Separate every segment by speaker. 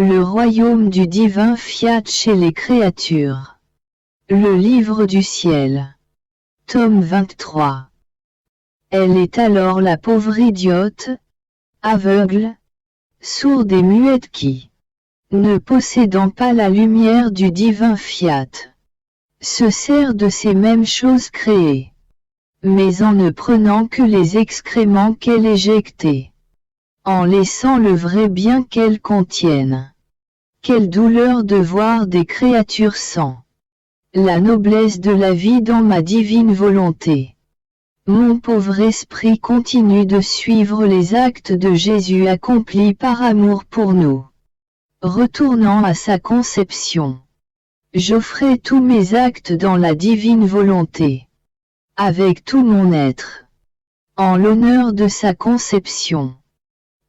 Speaker 1: Le royaume du divin fiat chez les créatures. Le livre du ciel. Tome 23. Elle est alors la pauvre idiote, aveugle, sourde et muette qui, ne possédant pas la lumière du divin fiat, se sert de ces mêmes choses créées, mais en ne prenant que les excréments qu'elle éjectait, en laissant le vrai bien qu'elles contiennent. Quelle douleur de voir des créatures sans la noblesse de la vie dans ma divine volonté. Mon pauvre esprit continue de suivre les actes de Jésus accomplis par amour pour nous. Retournant à sa conception, j'offrais tous mes actes dans la divine volonté, avec tout mon être, en l'honneur de sa conception.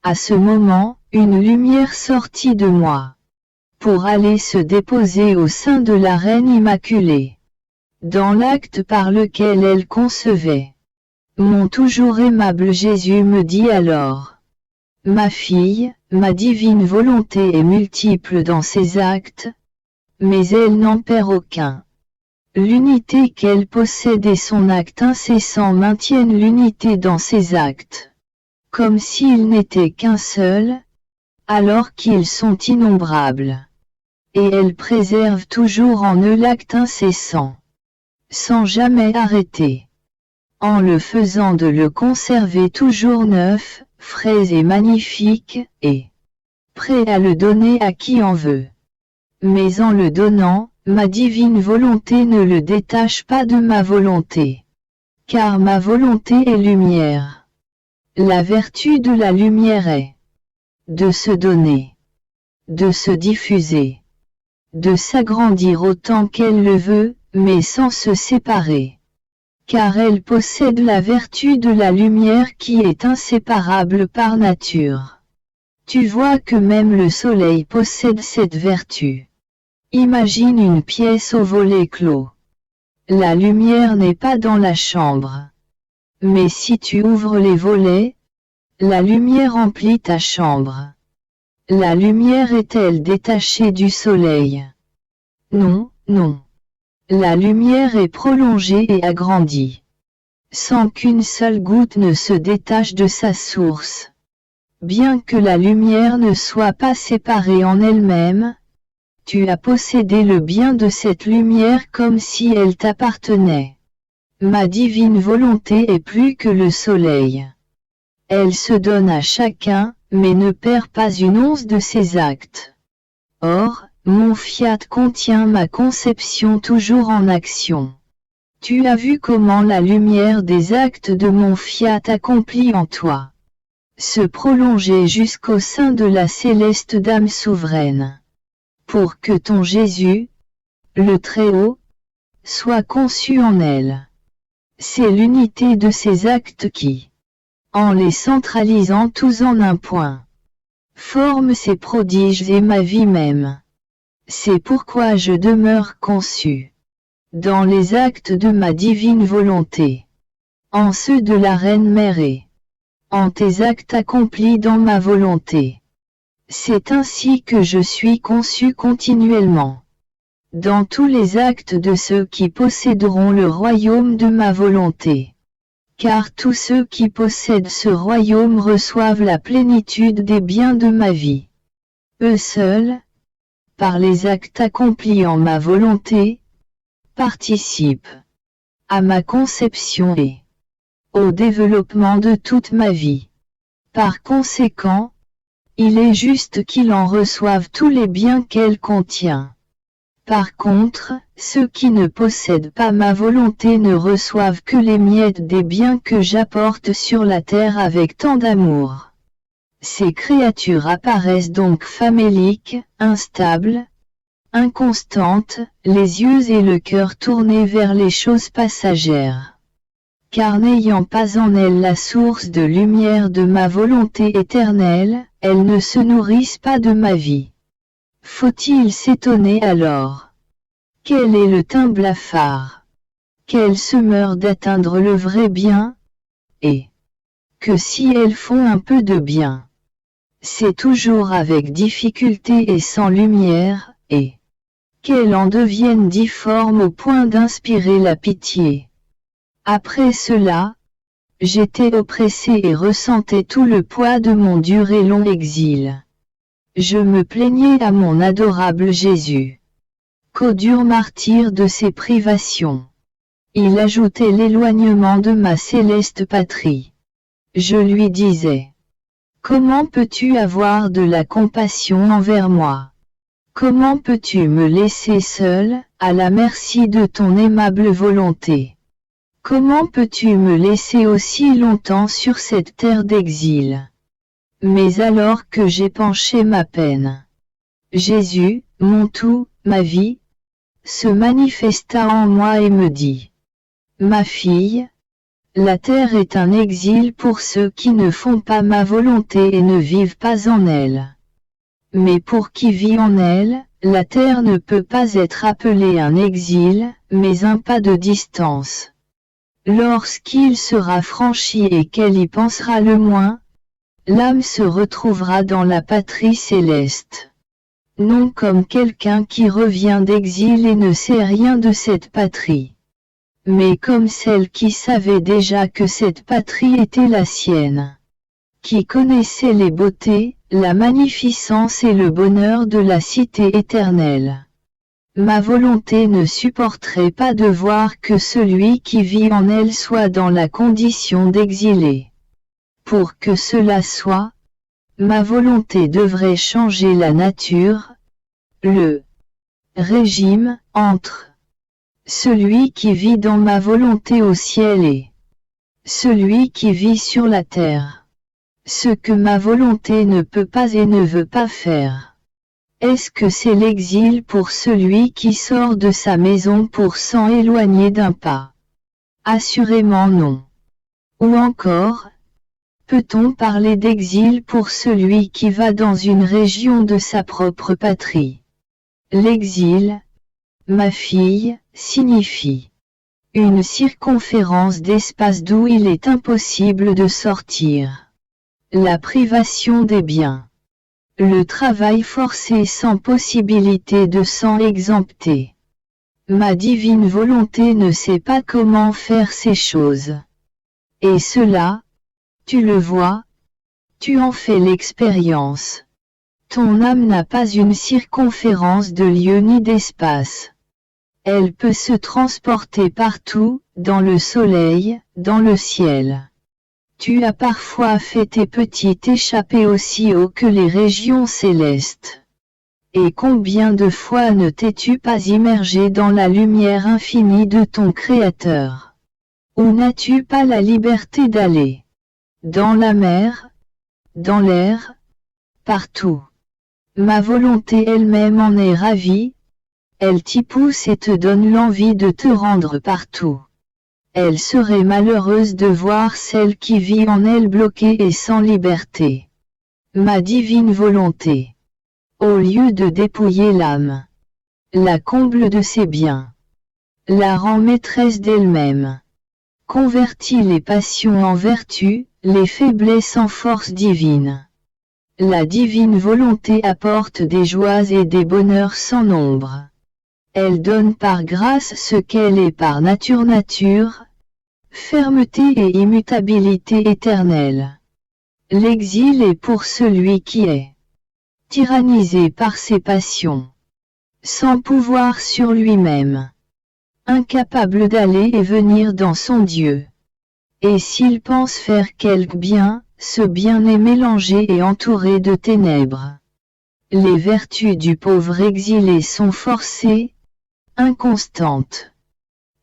Speaker 1: À ce moment, une lumière sortit de moi, pour aller se déposer au sein de la Reine Immaculée, dans l'acte par lequel elle concevait. Mon toujours aimable Jésus me dit alors: Ma fille, ma divine volonté est multiple dans ses actes, mais elle n'en perd aucun. L'unité qu'elle possède et son acte incessant maintiennent l'unité dans ses actes, comme s'ils n'étaient qu'un seul, alors qu'ils sont innombrables. Et elle préserve toujours en eux l'acte incessant, sans jamais arrêter, en le faisant de le conserver toujours neuf, frais et magnifique, et prêt à le donner à qui en veut. Mais en le donnant, ma divine volonté ne le détache pas de ma volonté, car ma volonté est lumière. La vertu de la lumière est de se donner, de se diffuser, de s'agrandir autant qu'elle le veut, mais sans se séparer. Car elle possède la vertu de la lumière qui est inséparable par nature. Tu vois que même le soleil possède cette vertu. Imagine une pièce au volet clos. La lumière n'est pas dans la chambre. Mais si tu ouvres les volets, la lumière emplit ta chambre. La lumière est-elle détachée du soleil? Non, non. La lumière est prolongée et agrandie, sans qu'une seule goutte ne se détache de sa source. Bien que la lumière ne soit pas séparée en elle-même, tu as possédé le bien de cette lumière comme si elle t'appartenait. Ma divine volonté est plus que le soleil. Elle se donne à chacun, mais ne perd pas une once de ses actes. Or, mon fiat contient ma conception toujours en action. Tu as vu comment la lumière des actes de mon fiat accompli en toi se prolongeait jusqu'au sein de la céleste Dame souveraine, pour que ton Jésus, le Très-Haut, soit conçu en elle. C'est l'unité de ces actes qui, en les centralisant tous en un point, forme ces prodiges et ma vie même. C'est pourquoi je demeure conçu dans les actes de ma divine volonté, en ceux de la Reine Mère et en tes actes accomplis dans ma volonté. C'est ainsi que je suis conçu continuellement, dans tous les actes de ceux qui posséderont le royaume de ma volonté. Car tous ceux qui possèdent ce royaume reçoivent la plénitude des biens de ma vie. Eux seuls, par les actes accomplis en ma volonté, participent à ma conception et au développement de toute ma vie. Par conséquent, il est juste qu'ils en reçoivent tous les biens qu'elle contient. Par contre, ceux qui ne possèdent pas ma volonté ne reçoivent que les miettes des biens que j'apporte sur la terre avec tant d'amour. Ces créatures apparaissent donc faméliques, instables, inconstantes, les yeux et le cœur tournés vers les choses passagères. Car n'ayant pas en elles la source de lumière de ma volonté éternelle, elles ne se nourrissent pas de ma vie. Faut-il s'étonner alors? Quel est le teint blafard? Qu'elles se meurent d'atteindre le vrai bien? Et que si elles font un peu de bien, c'est toujours avec difficulté et sans lumière, et qu'elle en devienne difforme au point d'inspirer la pitié. Après cela, j'étais oppressé et ressentais tout le poids de mon dur et long exil. Je me plaignais à mon adorable Jésus. Qu'au dur martyre de ses privations. Il ajoutait l'éloignement de ma céleste patrie. Je lui disais: comment peux-tu avoir de la compassion envers moi? Comment peux-tu me laisser seul, à la merci de ton aimable volonté? Comment peux-tu me laisser aussi longtemps sur cette terre d'exil? Mais alors que j'épanchais ma peine, Jésus, mon tout, ma vie, se manifesta en moi et me dit: ma fille, la terre est un exil pour ceux qui ne font pas ma volonté et ne vivent pas en elle. Mais pour qui vit en elle, la terre ne peut pas être appelée un exil, mais un pas de distance. Lorsqu'il sera franchi et qu'elle y pensera le moins, l'âme se retrouvera dans la patrie céleste. Non comme quelqu'un qui revient d'exil et ne sait rien de cette patrie, mais comme celle qui savait déjà que cette patrie était la sienne, qui connaissait les beautés, la magnificence et le bonheur de la cité éternelle. Ma volonté ne supporterait pas de voir que celui qui vit en elle soit dans la condition d'exilé. Pour que cela soit, ma volonté devrait changer la nature, le régime, entre celui qui vit dans ma volonté au ciel et celui qui vit sur la terre. Ce que ma volonté ne peut pas et ne veut pas faire. Est-ce que c'est l'exil pour celui qui sort de sa maison pour s'en éloigner d'un pas? Assurément non. Ou encore, peut-on parler d'exil pour celui qui va dans une région de sa propre patrie? L'exil, ma fille, signifie une circonférence d'espace d'où il est impossible de sortir. La privation des biens. Le travail forcé sans possibilité de s'en exempter. Ma divine volonté ne sait pas comment faire ces choses. Et cela, tu le vois, tu en fais l'expérience. Ton âme n'a pas une circonférence de lieu ni d'espace. Elle peut se transporter partout, dans le soleil, dans le ciel. Tu as parfois fait tes petites échappées aussi haut que les régions célestes. Et combien de fois ne t'es-tu pas immergé dans la lumière infinie de ton Créateur? Ou n'as-tu pas la liberté d'aller dans la mer, dans l'air, partout? Ma volonté elle-même en est ravie, elle t'y pousse et te donne l'envie de te rendre partout. Elle serait malheureuse de voir celle qui vit en elle bloquée et sans liberté. Ma divine volonté, au lieu de dépouiller l'âme, la comble de ses biens, la rend maîtresse d'elle-même, convertit les passions en vertu, les faiblesses en force divine. La divine volonté apporte des joies et des bonheurs sans nombre. Elle donne par grâce ce qu'elle est par nature, fermeté et immutabilité éternelle. L'exil est pour celui qui est tyrannisé par ses passions, sans pouvoir sur lui-même, incapable d'aller et venir dans son Dieu. Et s'il pense faire quelque bien, ce bien est mélangé et entouré de ténèbres. Les vertus du pauvre exilé sont forcées, inconstantes.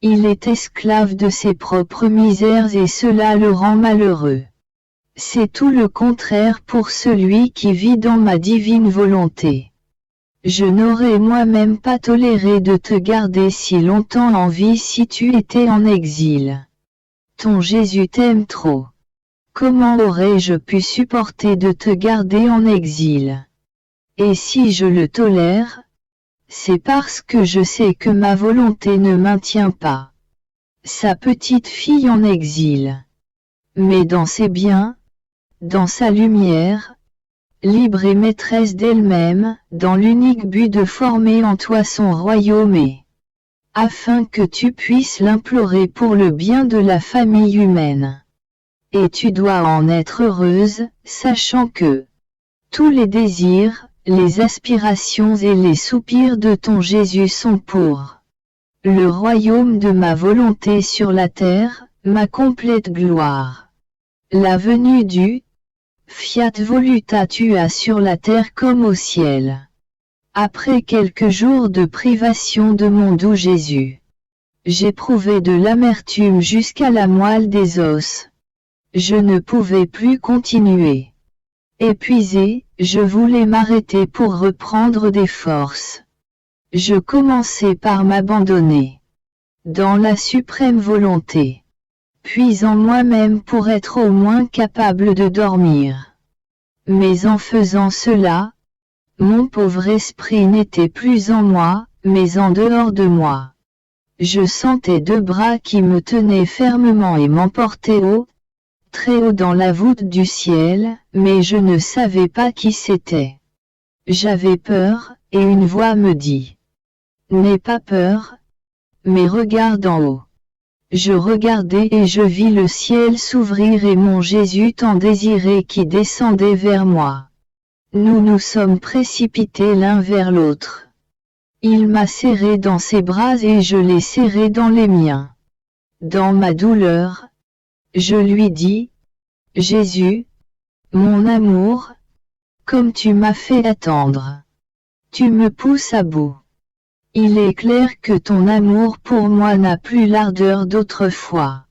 Speaker 1: Il est esclave de ses propres misères et cela le rend malheureux. C'est tout le contraire pour celui qui vit dans ma divine volonté. Je n'aurais moi-même pas toléré de te garder si longtemps en vie si tu étais en exil. Ton Jésus t'aime trop. Comment aurais-je pu supporter de te garder en exil? Et si je le tolère, c'est parce que je sais que ma volonté ne maintient pas sa petite fille en exil, mais dans ses biens, dans sa lumière, libre et maîtresse d'elle-même, dans l'unique but de former en toi son royaume et afin que tu puisses l'implorer pour le bien de la famille humaine. Et tu dois en être heureuse, sachant que tous les désirs, les aspirations et les soupirs de ton Jésus sont pour le royaume de ma volonté sur la terre, ma complète gloire. La venue du Fiat volutatua sur la terre comme au ciel. Après quelques jours de privation de mon doux Jésus, j'éprouvais de l'amertume jusqu'à la moelle des os. Je ne pouvais plus continuer. Épuisé, je voulais m'arrêter pour reprendre des forces. Je commençai par m'abandonner dans la suprême volonté, puis en moi-même pour être au moins capable de dormir. Mais en faisant cela, mon pauvre esprit n'était plus en moi, mais en dehors de moi. Je sentais deux bras qui me tenaient fermement et m'emportaient haut, très haut dans la voûte du ciel, mais je ne savais pas qui c'était. J'avais peur, et une voix me dit « N'aie pas peur, mais regarde en haut. » Je regardai et je vis le ciel s'ouvrir et mon Jésus tant désiré qui descendait vers moi. Nous nous sommes précipités l'un vers l'autre. Il m'a serré dans ses bras et je l'ai serré dans les miens. Dans ma douleur, je lui dis, « Jésus, mon amour, comme tu m'as fait attendre. Tu me pousses à bout. Il est clair que ton amour pour moi n'a plus l'ardeur d'autrefois. »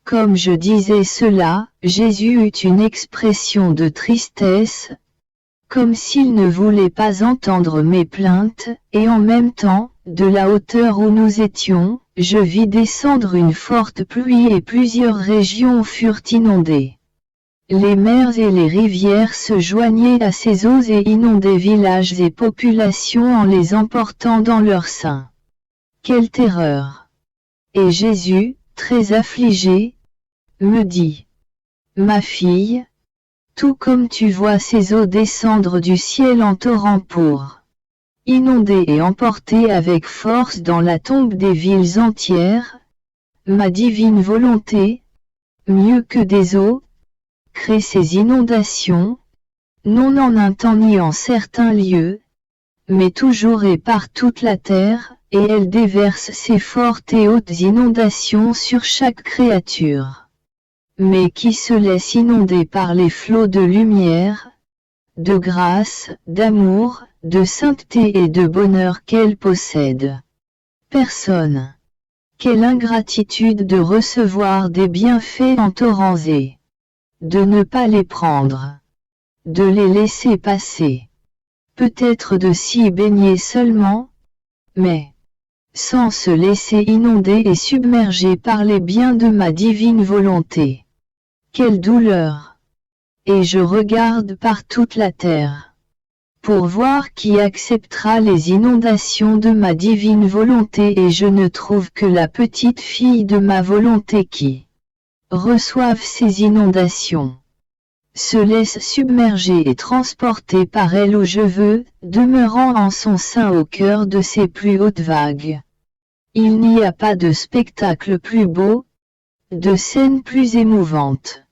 Speaker 1: Comme je disais cela, Jésus eut une expression de tristesse, comme s'il ne voulait pas entendre mes plaintes, et en même temps, de la hauteur où nous étions, je vis descendre une forte pluie et plusieurs régions furent inondées. Les mers et les rivières se joignaient à ces eaux et inondaient villages et populations en les emportant dans leur sein. Quelle terreur! Et Jésus, très affligé, me dit, « Ma fille, tout comme tu vois ces eaux descendre du ciel en torrent pour inonder et emporter avec force dans la tombe des villes entières, ma divine volonté, mieux que des eaux, crée ces inondations, non en un temps ni en certains lieux, mais toujours et par toute la terre, et elle déverse ses fortes et hautes inondations sur chaque créature. Mais qui se laisse inonder par les flots de lumière, de grâce, d'amour, de sainteté et de bonheur qu'elle possède? Personne. Quelle ingratitude de recevoir des bienfaits en torrents et de ne pas les prendre, de les laisser passer. Peut-être de s'y baigner seulement, mais sans se laisser inonder et submerger par les biens de ma divine volonté. Quelle douleur! Et je regarde par toute la terre, pour voir qui acceptera les inondations de ma divine volonté et je ne trouve que la petite fille de ma volonté qui reçoive ces inondations, se laisse submerger et transporter par elle où je veux, demeurant en son sein au cœur de ses plus hautes vagues. Il n'y a pas de spectacle plus beau, de scène plus émouvante,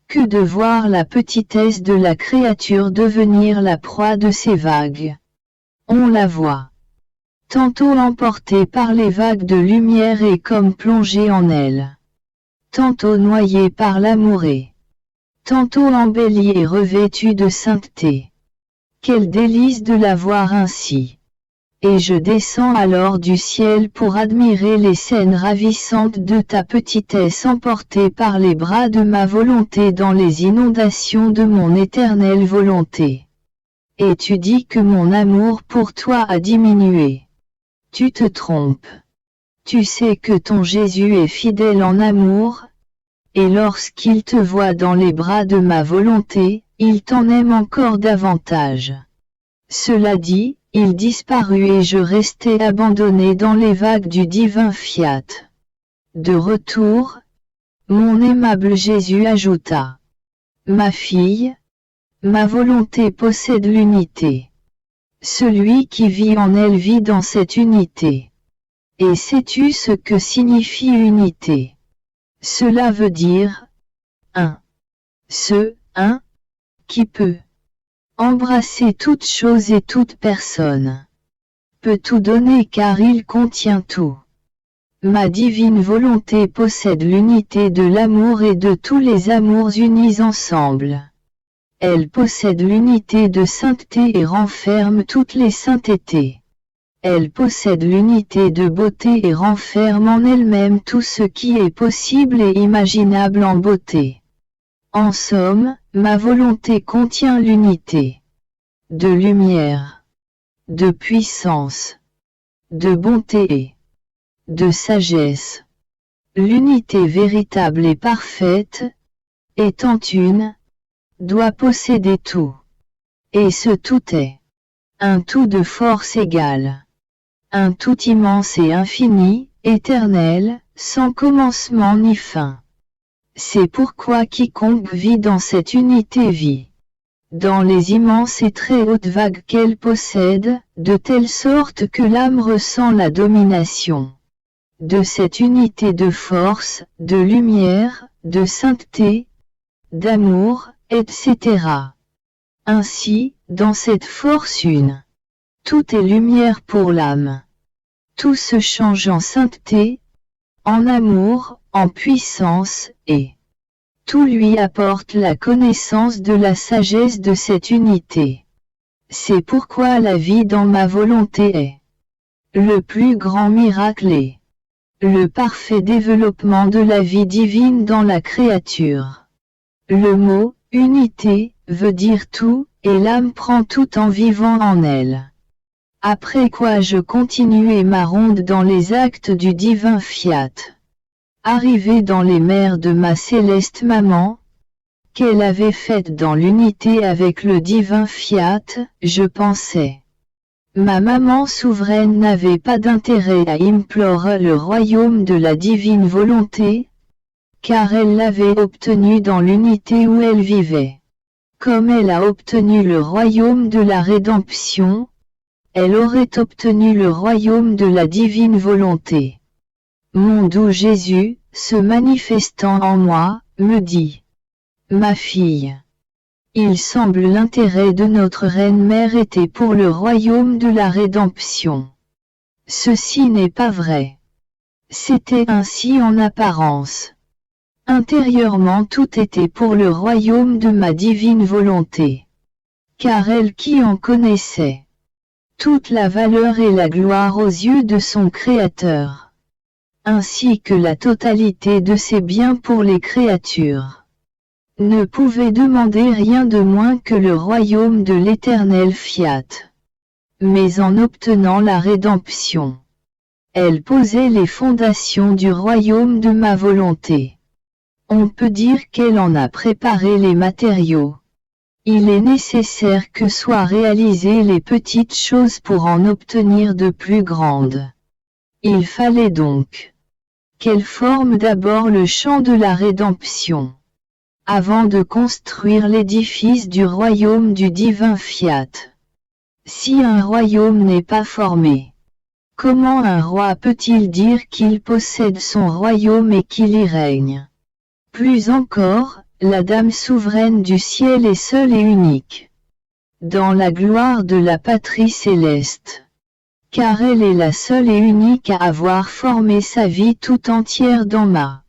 Speaker 1: que de voir la petitesse de la créature devenir la proie de ces vagues. On la voit tantôt emportée par les vagues de lumière et comme plongée en elles, tantôt noyée par l'amour et tantôt embellie et revêtue de sainteté. Quel délice de la voir ainsi! Et je descends alors du ciel pour admirer les scènes ravissantes de ta petitesse emportée par les bras de ma volonté dans les inondations de mon éternelle volonté. Et tu dis que mon amour pour toi a diminué. Tu te trompes. Tu sais que ton Jésus est fidèle en amour, et lorsqu'il te voit dans les bras de ma volonté, il t'en aime encore davantage. Cela dit, il disparut et je restai abandonné dans les vagues du divin Fiat. De retour, mon aimable Jésus ajouta, « Ma fille, ma volonté possède l'unité. Celui qui vit en elle vit dans cette unité. Et sais-tu ce que signifie unité? Cela veut dire un. Ce un qui peut embrasser toute chose et toute personne, peut tout donner car il contient tout. Ma divine volonté possède l'unité de l'amour et de tous les amours unis ensemble. Elle possède l'unité de sainteté et renferme toutes les saintetés. Elle possède l'unité de beauté et renferme en elle-même tout ce qui est possible et imaginable en beauté. En somme, ma volonté contient l'unité de lumière, de puissance, de bonté et de sagesse. L'unité véritable et parfaite, étant une, doit posséder tout. Et ce tout est un tout de force égale. Un tout immense et infini, éternel, sans commencement ni fin. C'est pourquoi quiconque vit dans cette unité vit dans les immenses et très hautes vagues qu'elle possède, de telle sorte que l'âme ressent la domination de cette unité de force, de lumière, de sainteté, d'amour, etc. Ainsi, dans cette force une, tout est lumière pour l'âme. Tout se change en sainteté, en amour, en puissance, et tout lui apporte la connaissance de la sagesse de cette unité. C'est pourquoi la vie dans ma volonté est le plus grand miracle et le parfait développement de la vie divine dans la créature. Le mot « unité » veut dire tout, et l'âme prend tout en vivant en elle. Après quoi je continuai ma ronde dans les actes du divin fiat. Arrivé dans les mers de ma céleste maman, qu'elle avait faite dans l'unité avec le divin fiat, je pensais. Ma maman souveraine n'avait pas d'intérêt à implorer le royaume de la divine volonté, car elle l'avait obtenu dans l'unité où elle vivait. Comme elle a obtenu le royaume de la rédemption, elle aurait obtenu le royaume de la divine volonté. Mon doux Jésus, se manifestant en moi, me dit: Ma fille, il semble l'intérêt de notre Reine-Mère était pour le royaume de la rédemption. Ceci n'est pas vrai. C'était ainsi en apparence. Intérieurement tout était pour le royaume de ma divine volonté. Car elle qui en connaissait toute la valeur et la gloire aux yeux de son Créateur, ainsi que la totalité de ses biens pour les créatures, ne pouvait demander rien de moins que le royaume de l'éternel fiat. Mais en obtenant la rédemption, elle posait les fondations du royaume de ma volonté. On peut dire qu'elle en a préparé les matériaux. Il est nécessaire que soient réalisées les petites choses pour en obtenir de plus grandes. Il fallait donc qu'elle forme d'abord le champ de la rédemption, avant de construire l'édifice du royaume du divin fiat. Si un royaume n'est pas formé, comment un roi peut-il dire qu'il possède son royaume et qu'il y règne? Plus encore, la Dame souveraine du ciel est seule et unique dans la gloire de la patrie céleste, car elle est la seule et unique à avoir formé sa vie tout entière dans ma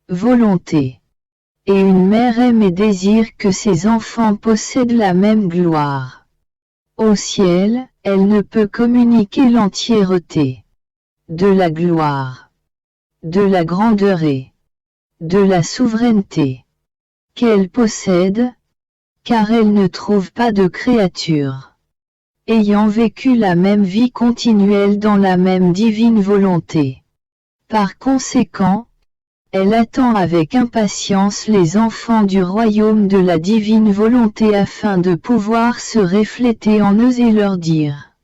Speaker 1: volonté. Et une mère aime et désire que ses enfants possèdent la même gloire. Au ciel, elle ne peut communiquer l'entièreté de la gloire, de la grandeur et de la souveraineté qu'elle possède, car elle ne trouve pas de créature ayant vécu la même vie continuelle dans la même divine volonté. Par conséquent, elle attend avec impatience les enfants du royaume de la divine volonté afin de pouvoir se refléter en eux et leur dire: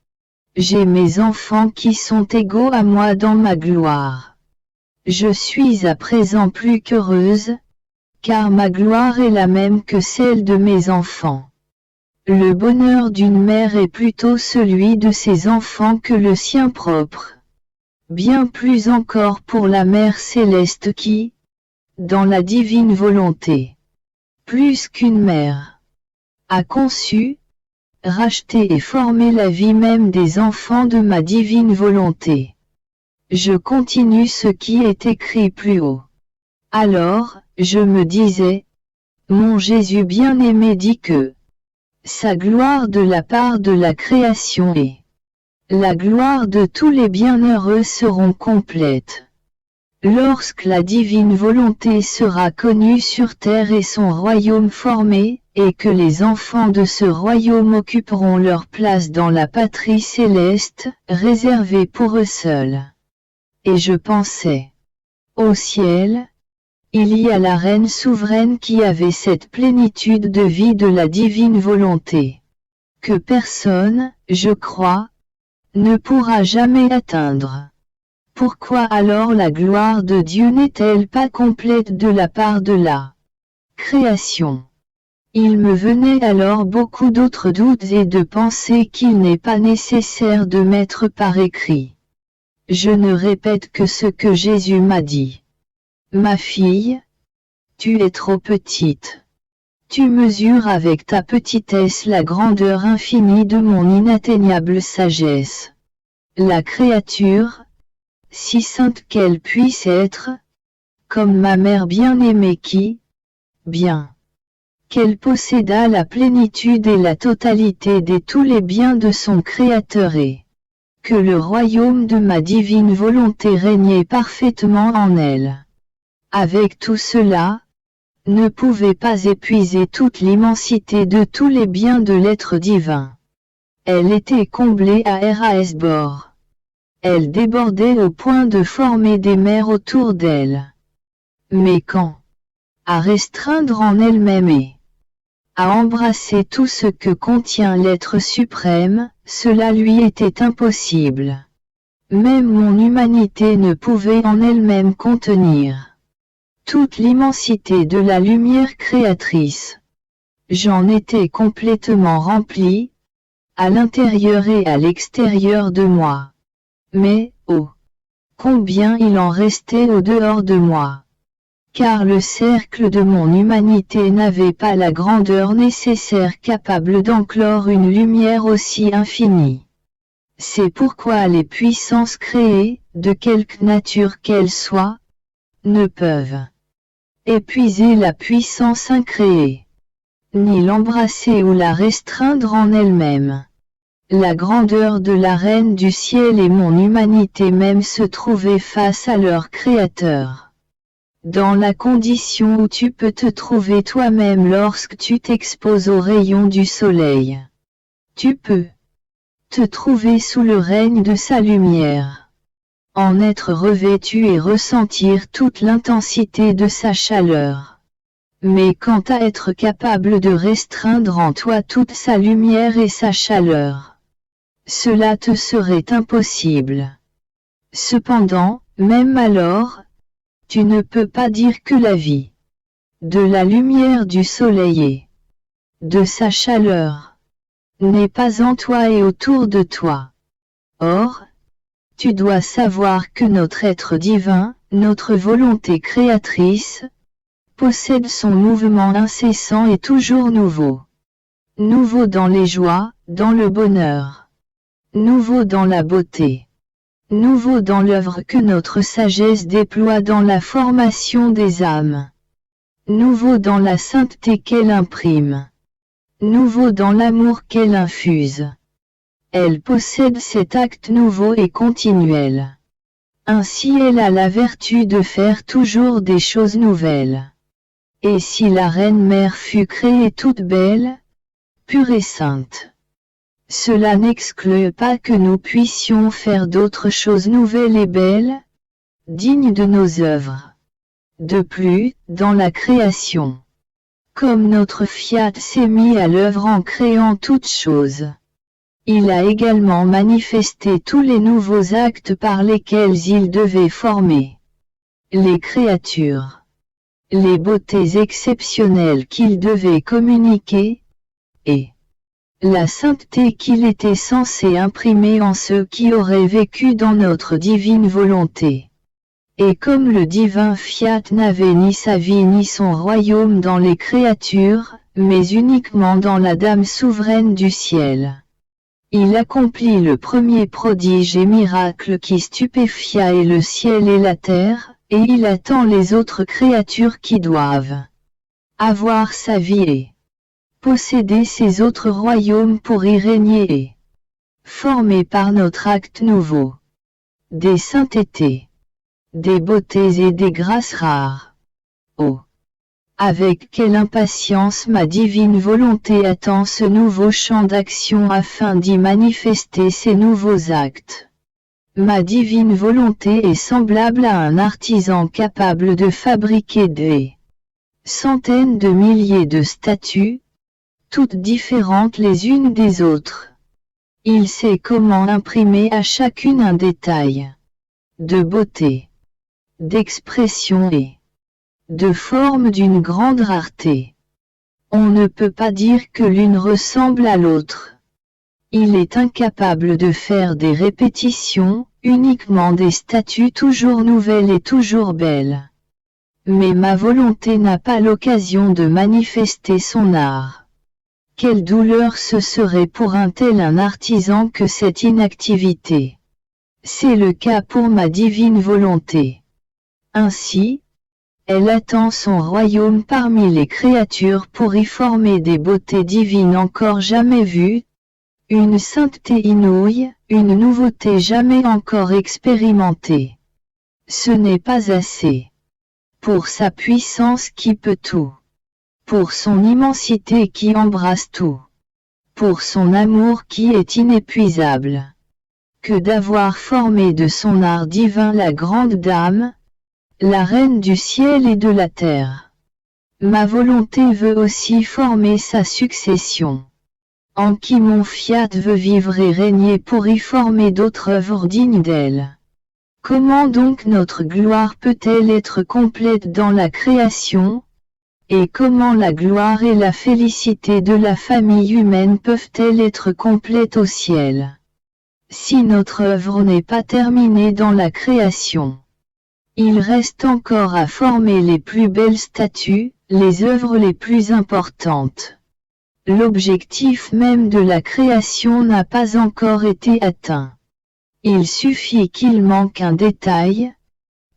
Speaker 1: J'ai mes enfants qui sont égaux à moi dans ma gloire. Je suis à présent plus qu'heureuse, car ma gloire est la même que celle de mes enfants. Le bonheur d'une mère est plutôt celui de ses enfants que le sien propre. Bien plus encore pour la Mère céleste qui, dans la divine volonté, plus qu'une mère, a conçu, racheté et formé la vie même des enfants de ma divine volonté. Je continue ce qui est écrit plus haut. Alors, je me disais, mon Jésus bien-aimé dit que sa gloire de la part de la création et la gloire de tous les bienheureux seront complètes. Lorsque la divine volonté sera connue sur terre et son royaume formé, et que les enfants de ce royaume occuperont leur place dans la patrie céleste, réservée pour eux seuls. Et je pensais, au ciel, il y a la reine souveraine qui avait cette plénitude de vie de la divine volonté, que personne, je crois, ne pourra jamais atteindre. Pourquoi alors la gloire de Dieu n'est-elle pas complète de la part de la création? Il me venait alors beaucoup d'autres doutes et de penser qu'il n'est pas nécessaire de mettre par écrit. Je ne répète que ce que Jésus m'a dit. Ma fille, tu es trop petite. Tu mesures avec ta petitesse la grandeur infinie de mon inatteignable sagesse. La créature, si sainte qu'elle puisse être, comme ma mère bien-aimée qui, bien qu'elle posséda la plénitude et la totalité de tous les biens de son Créateur et que le royaume de ma divine volonté régnait parfaitement en elle. Avec tout cela, ne pouvait pas épuiser toute l'immensité de tous les biens de l'être divin. Elle était comblée à Erasbord. Elle débordait au point de former des mers autour d'elle. Mais quand, à restreindre en elle-même et à embrasser tout ce que contient l'être suprême, cela lui était impossible. Même mon humanité ne pouvait en elle-même contenir toute l'immensité de la lumière créatrice. J'en étais complètement rempli, à l'intérieur et à l'extérieur de moi. Mais, oh, combien il en restait au dehors de moi! Car le cercle de mon humanité n'avait pas la grandeur nécessaire capable d'enclore une lumière aussi infinie. C'est pourquoi les puissances créées, de quelque nature qu'elles soient, ne peuvent épuiser la puissance incréée, ni l'embrasser ou la restreindre en elle-même. La grandeur de la Reine du ciel et mon humanité même se trouvaient face à leur Créateur. Dans la condition où tu peux te trouver toi-même lorsque tu t'exposes aux rayons du soleil. Tu peux te trouver sous le règne de sa lumière. En être revêtu et ressentir toute l'intensité de sa chaleur. Mais quant à être capable de restreindre en toi toute sa lumière et sa chaleur, cela te serait impossible. Cependant, même alors, tu ne peux pas dire que la vie de la lumière du soleil et de sa chaleur n'est pas en toi et autour de toi. Or, tu dois savoir que notre être divin, notre volonté créatrice, possède son mouvement incessant et toujours nouveau. Nouveau dans les joies, dans le bonheur. Nouveau dans la beauté. Nouveau dans l'œuvre que notre sagesse déploie dans la formation des âmes. Nouveau dans la sainteté qu'elle imprime. Nouveau dans l'amour qu'elle infuse. Elle possède cet acte nouveau et continuel. Ainsi elle a la vertu de faire toujours des choses nouvelles. Et si la Reine-Mère fut créée toute belle, pure et sainte, cela n'exclut pas que nous puissions faire d'autres choses nouvelles et belles, dignes de nos œuvres. De plus, dans la création, comme notre Fiat s'est mis à l'œuvre en créant toutes choses, il a également manifesté tous les nouveaux actes par lesquels il devait former les créatures, les beautés exceptionnelles qu'il devait communiquer, et la sainteté qu'il était censé imprimer en ceux qui auraient vécu dans notre divine volonté. Et comme le divin fiat n'avait ni sa vie ni son royaume dans les créatures, mais uniquement dans la Dame souveraine du ciel, il accomplit le premier prodige et miracle qui stupéfia et le ciel et la terre, et il attend les autres créatures qui doivent avoir sa vie et posséder ces autres royaumes pour y régner et former par notre acte nouveau des saintetés, des beautés et des grâces rares. Oh! Avec quelle impatience ma divine volonté attend ce nouveau champ d'action afin d'y manifester ces nouveaux actes. Ma divine volonté est semblable à un artisan capable de fabriquer des centaines de milliers de statues, toutes différentes les unes des autres. Il sait comment imprimer à chacune un détail de beauté, d'expression et de forme d'une grande rareté. On ne peut pas dire que l'une ressemble à l'autre. Il est incapable de faire des répétitions, uniquement des statues toujours nouvelles et toujours belles. Mais ma volonté n'a pas l'occasion de manifester son art. Quelle douleur ce serait pour un tel un artisan que cette inactivité. C'est le cas pour ma divine volonté. Ainsi, elle attend son royaume parmi les créatures pour y former des beautés divines encore jamais vues, une sainteté inouïe, une nouveauté jamais encore expérimentée. Ce n'est pas assez. Pour sa puissance qui peut tout. Pour son immensité qui embrasse tout. Pour son amour qui est inépuisable. Que d'avoir formé de son art divin la grande dame, la reine du ciel et de la terre. Ma volonté veut aussi former sa succession, en qui mon fiat veut vivre et régner pour y former d'autres œuvres dignes d'elle. Comment donc notre gloire peut-elle être complète dans la création, et comment la gloire et la félicité de la famille humaine peuvent-elles être complètes au ciel, si notre œuvre n'est pas terminée dans la création? Il reste encore à former les plus belles statues, les œuvres les plus importantes. L'objectif même de la création n'a pas encore été atteint. Il suffit qu'il manque un détail,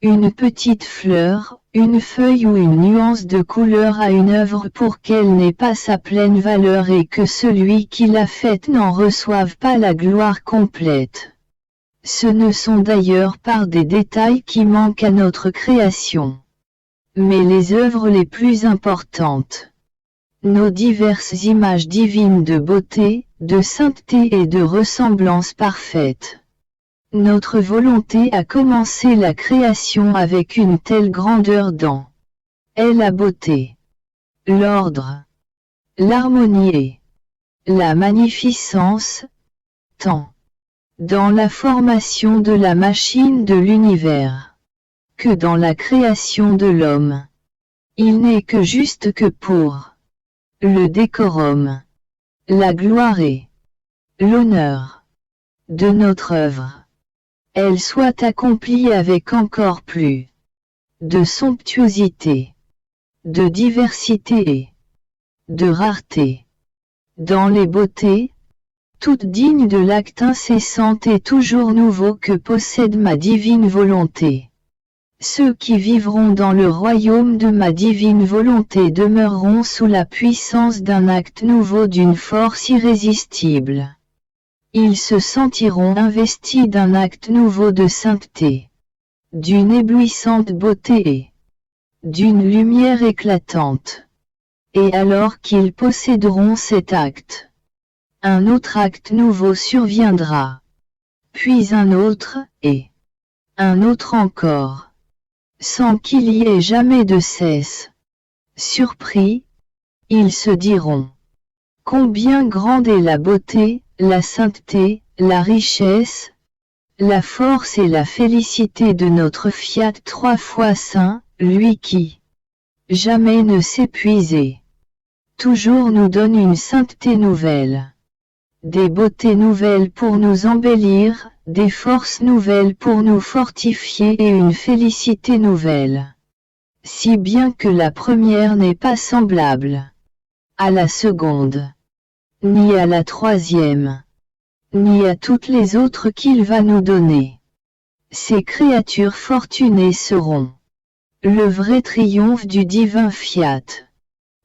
Speaker 1: une petite fleur, une feuille ou une nuance de couleur à une œuvre pour qu'elle n'ait pas sa pleine valeur et que celui qui l'a faite n'en reçoive pas la gloire complète. Ce ne sont d'ailleurs pas des détails qui manquent à notre création, mais les œuvres les plus importantes. Nos diverses images divines de beauté, de sainteté et de ressemblance parfaite. Notre volonté a commencé la création avec une telle grandeur dans elle la beauté, l'ordre, l'harmonie et la magnificence, tant dans la formation de la machine de l'univers, que dans la création de l'homme. Il n'est que juste que pour le décorum, la gloire et l'honneur de notre œuvre, elle soit accomplie avec encore plus de somptuosité, de diversité et de rareté, dans les beautés, toutes dignes de l'acte incessant et toujours nouveau que possède ma divine volonté. Ceux qui vivront dans le royaume de ma divine volonté demeureront sous la puissance d'un acte nouveau d'une force irrésistible. Ils se sentiront investis d'un acte nouveau de sainteté, d'une éblouissante beauté et d'une lumière éclatante. Et alors qu'ils posséderont cet acte, un autre acte nouveau surviendra, puis un autre, et un autre encore, sans qu'il y ait jamais de cesse. Surpris, ils se diront: combien grande est la beauté, la sainteté, la richesse, la force et la félicité de notre fiat 3 fois saint, lui qui jamais ne s'épuise et toujours nous donne une sainteté nouvelle. des beautés nouvelles pour nous embellir, des forces nouvelles pour nous fortifier et une félicité nouvelle. Si bien que la première n'est pas semblable à la seconde, ni à la troisième, ni à toutes les autres qu'il va nous donner. Ces créatures fortunées seront le vrai triomphe du divin fiat,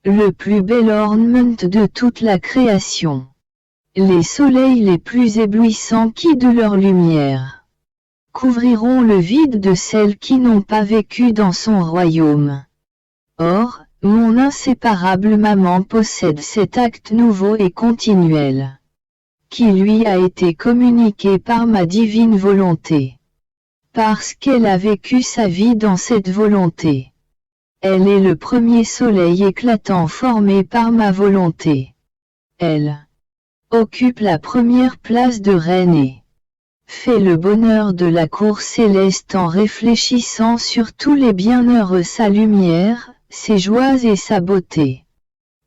Speaker 1: le plus bel ornement de toute la création, les soleils les plus éblouissants qui de leur lumière couvriront le vide de celles qui n'ont pas vécu dans son royaume. Or, mon inséparable maman possède cet acte nouveau et continuel, qui lui a été communiqué par ma divine volonté. Parce qu'elle a vécu sa vie dans cette volonté. Elle est le premier soleil éclatant formé par ma volonté. Elle occupe la première place de reine et fait le bonheur de la cour céleste en réfléchissant sur tous les bienheureux sa lumière, ses joies et sa beauté.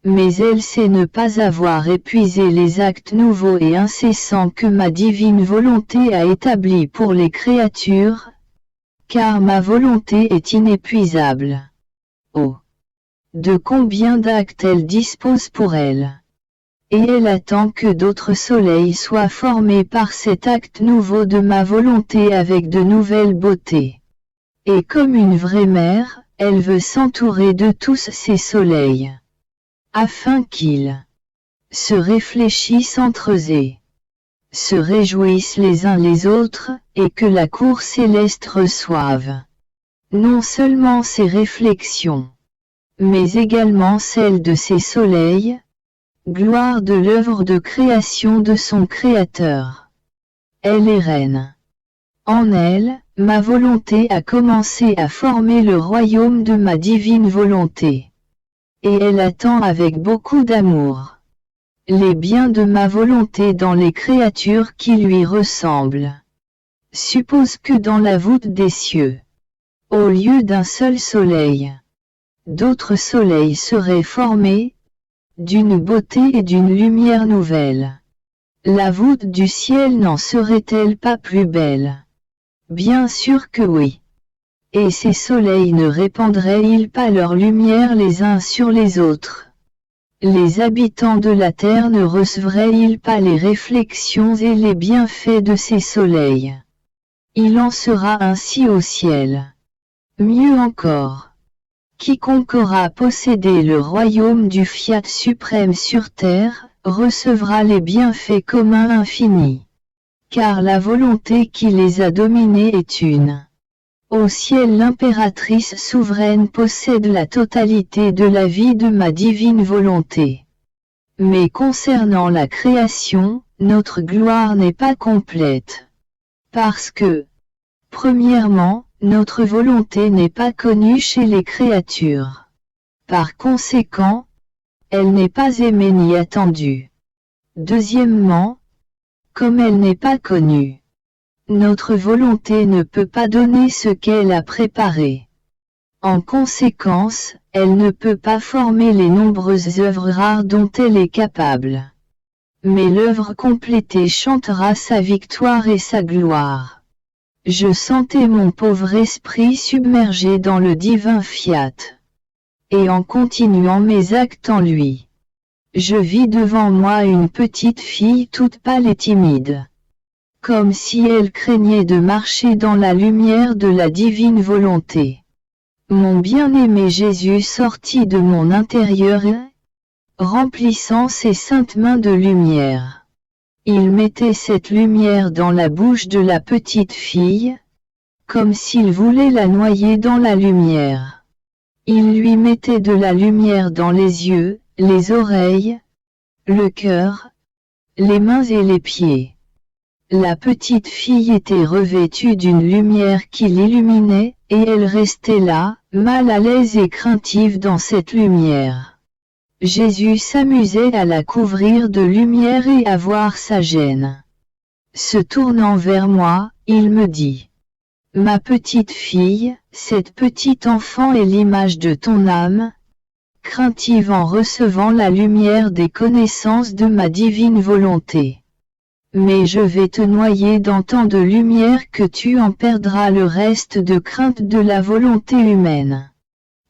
Speaker 1: Mais elle sait ne pas avoir épuisé les actes nouveaux et incessants que ma divine volonté a établis pour les créatures, car ma volonté est inépuisable. Oh! De combien d'actes elle dispose pour elle! Et elle attend que d'autres soleils soient formés par cet acte nouveau de ma volonté avec de nouvelles beautés. Et comme une vraie mère, elle veut s'entourer de tous ces soleils, afin qu'ils se réfléchissent entre eux et se réjouissent les uns les autres, et que la cour céleste reçoive non seulement ces réflexions, mais également celles de ces soleils, gloire de l'œuvre de création de son Créateur. Elle est reine. En elle, ma volonté a commencé à former le royaume de ma divine volonté. Et elle attend avec beaucoup d'amour les biens de ma volonté dans les créatures qui lui ressemblent. Suppose que dans la voûte des cieux, au lieu d'un seul soleil, d'autres soleils seraient formés, d'une beauté et d'une lumière nouvelle. La voûte du ciel n'en serait-elle pas plus belle? Bien sûr que oui. Et ces soleils ne répandraient-ils pas leur lumière les uns sur les autres? Les habitants de la terre ne recevraient-ils pas les réflexions et les bienfaits de ces soleils? Il en sera ainsi au ciel. Mieux encore. Quiconque aura possédé le royaume du fiat suprême sur terre, recevra les bienfaits communs infinis. Car la volonté qui les a dominés est une. Au ciel l'impératrice souveraine possède la totalité de la vie de ma divine volonté. Mais concernant la création, notre gloire n'est pas complète. Parce que, premièrement, notre volonté n'est pas connue chez les créatures. Par conséquent, elle n'est pas aimée ni attendue. Deuxièmement, comme elle n'est pas connue, notre volonté ne peut pas donner ce qu'elle a préparé. En conséquence, elle ne peut pas former les nombreuses œuvres rares dont elle est capable. Mais l'œuvre complétée chantera sa victoire et sa gloire. Je sentais mon pauvre esprit submergé dans le divin fiat. Et en continuant mes actes en lui, je vis devant moi une petite fille toute pâle et timide. Comme si elle craignait de marcher dans la lumière de la divine volonté. Mon bien-aimé Jésus sortit de mon intérieur, remplissant ses saintes mains de lumière. Il mettait cette lumière dans la bouche de la petite fille, comme s'il voulait la noyer dans la lumière. Il lui mettait de la lumière dans les yeux, les oreilles, le cœur, les mains et les pieds. La petite fille était revêtue d'une lumière qui l'illuminait, et elle restait là, mal à l'aise et craintive dans cette lumière. Jésus s'amusait à la couvrir de lumière et à voir sa gêne. Se tournant vers moi, il me dit: « Ma petite fille, cette petite enfant est l'image de ton âme, craintive en recevant la lumière des connaissances de ma divine volonté. Mais je vais te noyer dans tant de lumière que tu en perdras le reste de crainte de la volonté humaine.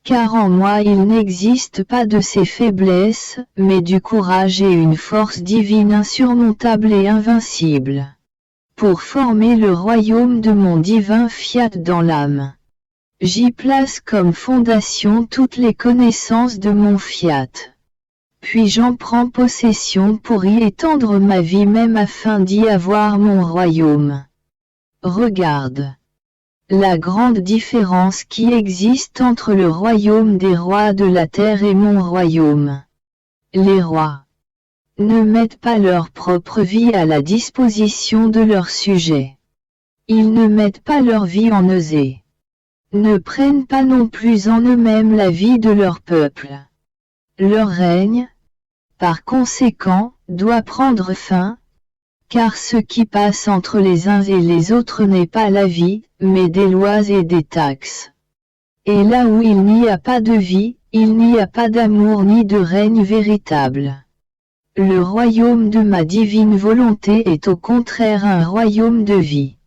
Speaker 1: Car en moi il n'existe pas de ces faiblesses, mais du courage et une force divine insurmontable et invincible. Pour former le royaume de mon divin fiat dans l'âme. J'y place comme fondation toutes les connaissances de mon fiat. Puis j'en prends possession pour y étendre ma vie même afin d'y avoir mon royaume. Regarde. La grande différence qui existe entre le royaume des rois de la terre et mon royaume. Les rois ne mettent pas leur propre vie à la disposition de leurs sujets. Ils ne mettent pas leur vie en eux, ne prennent pas non plus en eux-mêmes la vie de leur peuple. Leur règne, par conséquent, doit prendre fin, car ce qui passe entre les uns et les autres n'est pas la vie, mais des lois et des taxes. Et là où il n'y a pas de vie, il n'y a pas d'amour ni de règne véritable. Le royaume de ma divine volonté est au contraire un royaume de vie.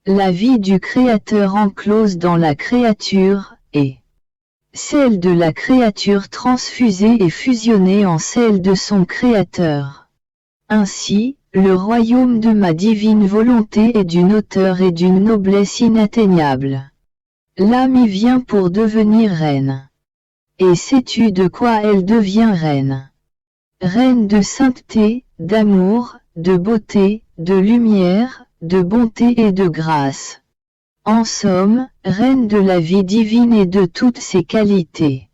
Speaker 1: La vie du Créateur enclose dans la créature, et celle de la créature transfusée et fusionnée en celle de son Créateur. Ainsi, le royaume de ma divine volonté est d'une hauteur et d'une noblesse inatteignables. L'âme y vient pour devenir reine. Et sais-tu de quoi elle devient reine? Reine de sainteté, d'amour, de beauté, de lumière, de bonté et de grâce. En somme, reine de la vie divine et de toutes ses qualités.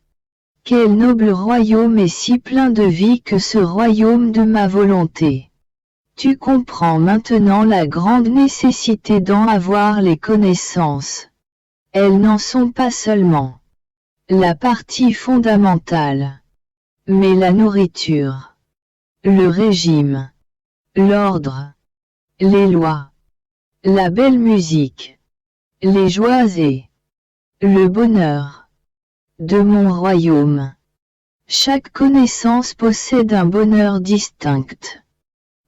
Speaker 1: Quel noble royaume est si plein de vie que ce royaume de ma volonté. Tu comprends maintenant la grande nécessité d'en avoir les connaissances. Elles n'en sont pas seulement la partie fondamentale, mais la nourriture, le régime, l'ordre, les lois, la belle musique, les joies et le bonheur de mon royaume. Chaque connaissance possède un bonheur distinct.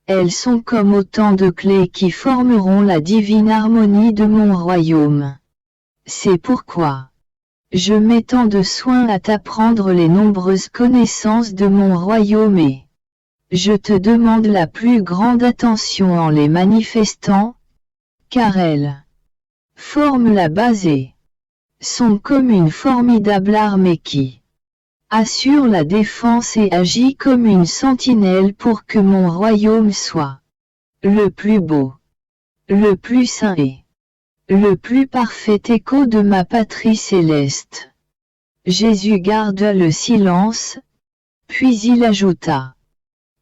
Speaker 1: Elles sont comme autant de clés qui formeront la divine harmonie de mon royaume. C'est pourquoi je mets tant de soin à t'apprendre les nombreuses connaissances de mon royaume et je te demande la plus grande attention en les manifestant, car elles forment la base et sont comme une formidable armée qui assure la défense et agit comme une sentinelle pour que mon royaume soit le plus beau, le plus saint et le plus parfait écho de ma patrie céleste. Jésus garda le silence, puis il ajouta: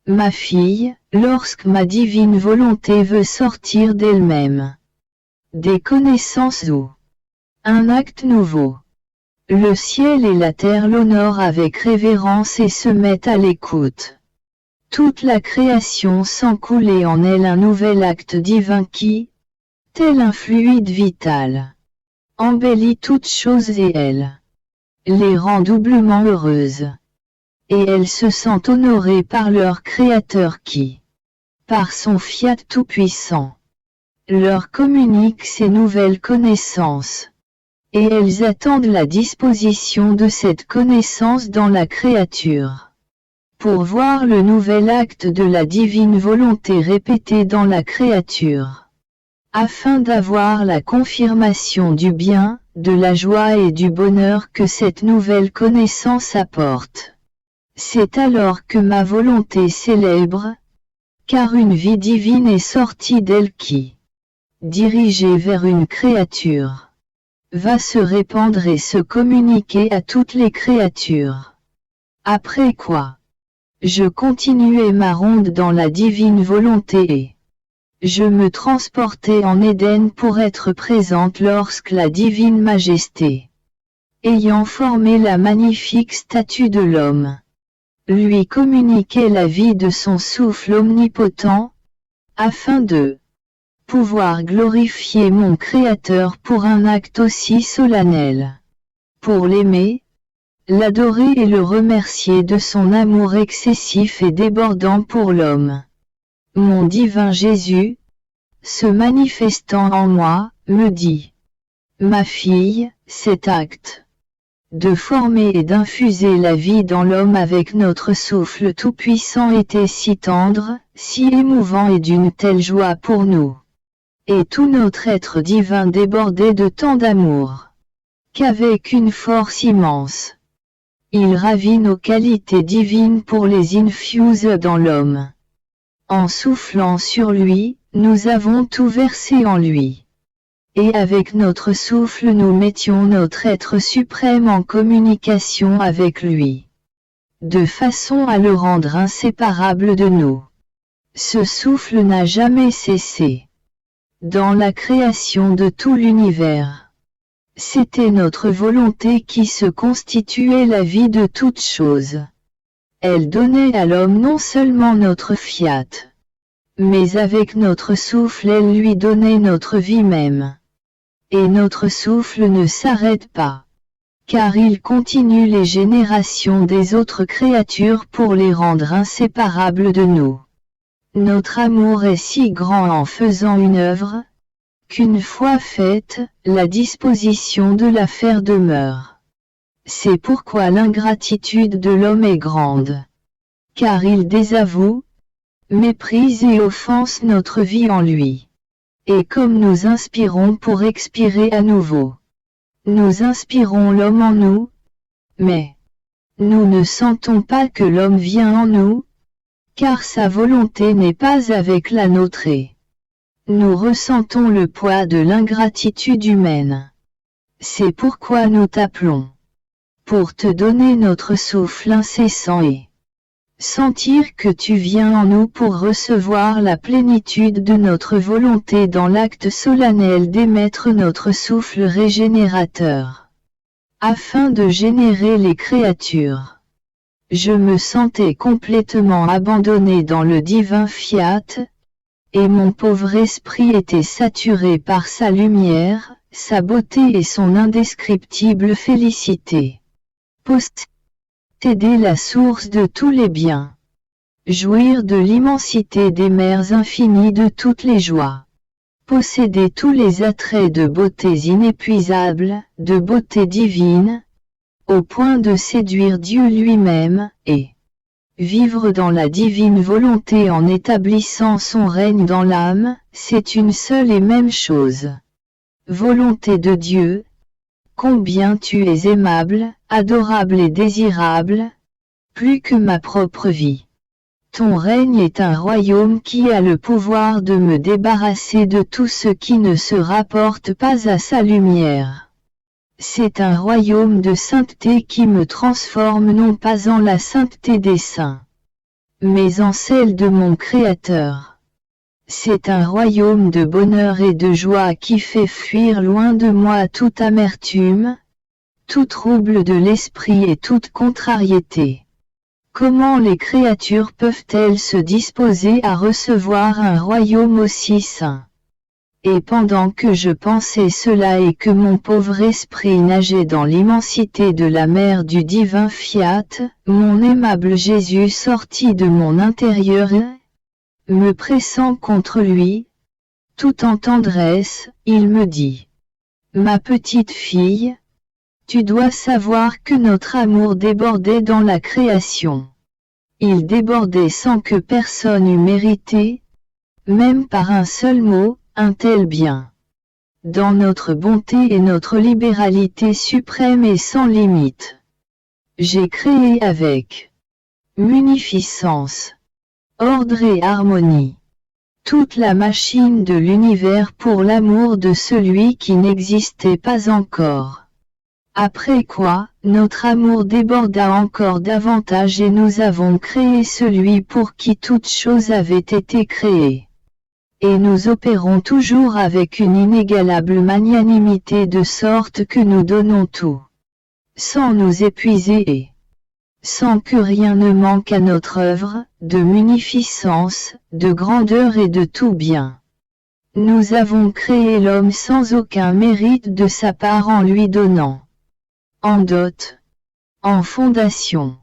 Speaker 1: Ma fille, lorsque ma divine volonté veut sortir d'elle-même des connaissances ou un acte nouveau, le ciel et la terre l'honorent avec révérence et se mettent à l'écoute. Toute la création sent couler en elle un nouvel acte divin qui, tel un fluide vital, embellit toutes choses et elle les rend doublement heureuses. Et elles se sentent honorées par leur Créateur qui, par son fiat tout-puissant, leur communique ces nouvelles connaissances. Et elles attendent la disposition de cette connaissance dans la créature. Pour voir le nouvel acte de la divine volonté répété dans la créature. Afin d'avoir la confirmation du bien, de la joie et du bonheur que cette nouvelle connaissance apporte. C'est alors que ma volonté célèbre, car une vie divine est sortie d'elle qui, dirigée vers une créature, va se répandre et se communiquer à toutes les créatures. Après quoi, je continuai ma ronde dans la divine volonté et je me transportai en Éden pour être présente lorsque la divine majesté, ayant formé la magnifique statue de l'homme, lui communiquait la vie de son souffle omnipotent, afin de pouvoir glorifier mon Créateur pour un acte aussi solennel. Pour l'aimer, l'adorer et le remercier de son amour excessif et débordant pour l'homme. Mon divin Jésus, se manifestant en moi, me dit: ma fille, cet acte de former et d'infuser la vie dans l'homme avec notre souffle tout-puissant était si tendre, si émouvant et d'une telle joie pour nous. Et tout notre être divin débordait de tant d'amour, qu'avec une force immense, il ravit nos qualités divines pour les infuser dans l'homme. En soufflant sur lui, nous avons tout versé en lui. Et avec notre souffle nous mettions notre être suprême en communication avec lui, de façon à le rendre inséparable de nous. Ce souffle n'a jamais cessé. Dans la création de tout l'univers, c'était notre volonté qui se constituait la vie de toutes choses. Elle donnait à l'homme non seulement notre fiat, mais avec notre souffle elle lui donnait notre vie même. Et notre souffle ne s'arrête pas, car il continue les générations des autres créatures pour les rendre inséparables de nous. Notre amour est si grand en faisant une œuvre, qu'une fois faite, la disposition de la faire demeure. C'est pourquoi l'ingratitude de l'homme est grande, car il désavoue, méprise et offense notre vie en lui. Et comme nous inspirons pour expirer à nouveau, nous inspirons l'homme en nous, mais nous ne sentons pas que l'homme vient en nous, car sa volonté n'est pas avec la nôtre et nous ressentons le poids de l'ingratitude humaine. C'est pourquoi nous t'appelons, pour te donner notre souffle incessant et sentir que tu viens en nous pour recevoir la plénitude de notre volonté dans l'acte solennel d'émettre notre souffle régénérateur, afin de générer les créatures. Je me sentais complètement abandonné dans le divin fiat, et mon pauvre esprit était saturé par sa lumière, sa beauté et son indescriptible félicité. Posséder la source de tous les biens. Jouir de l'immensité des mers infinies de toutes les joies. Posséder tous les attraits de beautés inépuisables, de beauté divine, au point de séduire Dieu lui-même, et vivre dans la divine volonté en établissant son règne dans l'âme, c'est une seule et même chose. Volonté de Dieu, combien tu es aimable, adorable et désirable, plus que ma propre vie. Ton règne est un royaume qui a le pouvoir de me débarrasser de tout ce qui ne se rapporte pas à sa lumière. C'est un royaume de sainteté qui me transforme non pas en la sainteté des saints, mais en celle de mon Créateur. C'est un royaume de bonheur et de joie qui fait fuir loin de moi toute amertume, tout trouble de l'esprit et toute contrariété. Comment les créatures peuvent-elles se disposer à recevoir un royaume aussi saint? Et pendant que je pensais cela et que mon pauvre esprit nageait dans l'immensité de la mer du divin fiat, mon aimable Jésus sortit de mon intérieur et, me pressant contre lui, tout en tendresse, il me dit: ma petite fille, tu dois savoir que notre amour débordait dans la création. Il débordait sans que personne eût mérité, même par un seul mot, un tel bien. Dans notre bonté et notre libéralité suprême et sans limite. J'ai créé avec munificence, ordre et harmonie, toute la machine de l'univers pour l'amour de celui qui n'existait pas encore. Après quoi, notre amour déborda encore davantage et nous avons créé celui pour qui toute chose avait été créée. Et nous opérons toujours avec une inégalable magnanimité de sorte que nous donnons tout, sans nous épuiser et sans que rien ne manque à notre œuvre, de munificence, de grandeur et de tout bien. Nous avons créé l'homme sans aucun mérite de sa part en lui donnant, en dot, en fondation,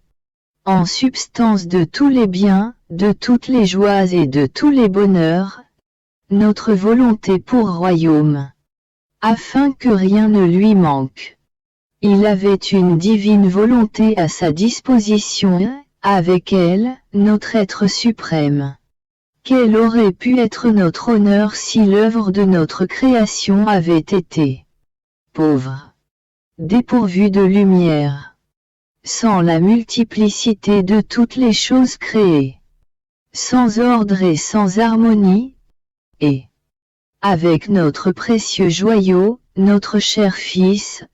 Speaker 1: en substance de tous les biens, de toutes les joies et de tous les bonheurs, notre volonté pour royaume, afin que rien ne lui manque. Il avait une divine volonté à sa disposition, avec elle, notre être suprême. Quel aurait pu être notre honneur si l'œuvre de notre création avait été pauvre, dépourvue de lumière, sans la multiplicité de toutes les choses créées, sans ordre et sans harmonie, et avec notre précieux joyau, notre cher Fils,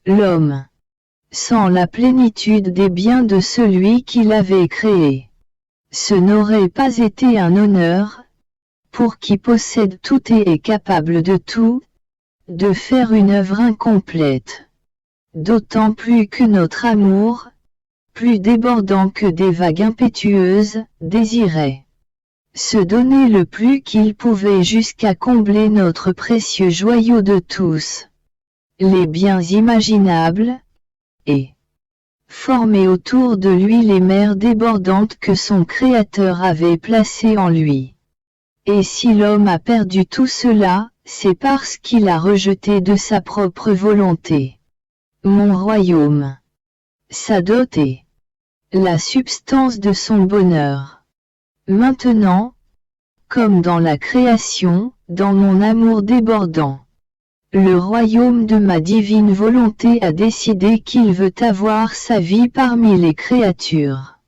Speaker 1: l'homme, sans la plénitude des biens de celui qui l'avait créé. Ce n'aurait pas été un honneur, pour qui possède tout et est capable de tout, de faire une œuvre incomplète. D'autant plus que notre amour, plus débordant que des vagues impétueuses, désirait se donner le plus qu'il pouvait jusqu'à combler notre précieux joyau de tous, les biens imaginables, et former autour de lui les mers débordantes que son Créateur avait placées en lui. Et si l'homme a perdu tout cela, c'est parce qu'il a rejeté de sa propre volonté mon royaume, sa dot et la substance de son bonheur. Maintenant, comme dans la création, dans mon amour débordant, le royaume de ma divine volonté a décidé qu'il veut avoir sa vie parmi les créatures.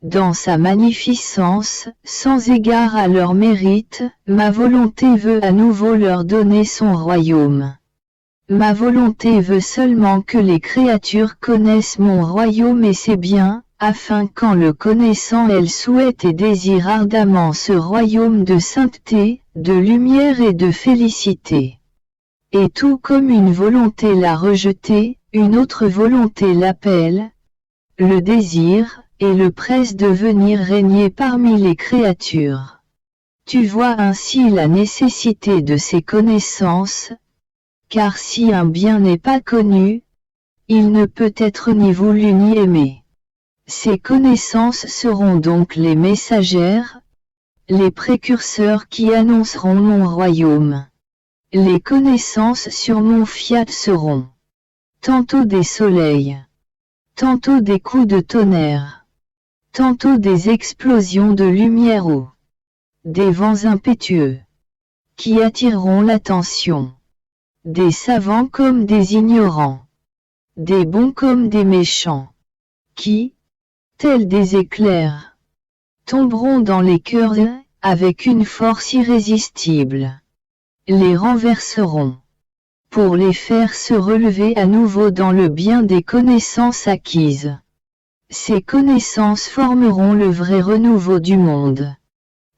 Speaker 1: Dans sa magnificence, sans égard à leur mérite, ma volonté veut à nouveau leur donner son royaume. Ma volonté veut seulement que les créatures connaissent mon royaume et ses biens, afin qu'en le connaissant elles souhaitent et désirent ardemment ce royaume de sainteté, de lumière et de félicité. Et tout comme une volonté l'a rejeté, une autre volonté l'appelle, le désire, et le presse de venir régner parmi les créatures. Tu vois ainsi la nécessité de ces connaissances, car si un bien n'est pas connu, il ne peut être ni voulu ni aimé. Ces connaissances seront donc les messagères, les précurseurs qui annonceront mon royaume. Les connaissances sur mon fiat seront tantôt des soleils, tantôt des coups de tonnerre, tantôt des explosions de lumière ou des vents impétueux, qui attireront l'attention des savants comme des ignorants, des bons comme des méchants, qui, tels des éclairs, tomberont dans les cœurs avec une force irrésistible. Les renverseront, pour les faire se relever à nouveau dans le bien des connaissances acquises. Ces connaissances formeront le vrai renouveau du monde.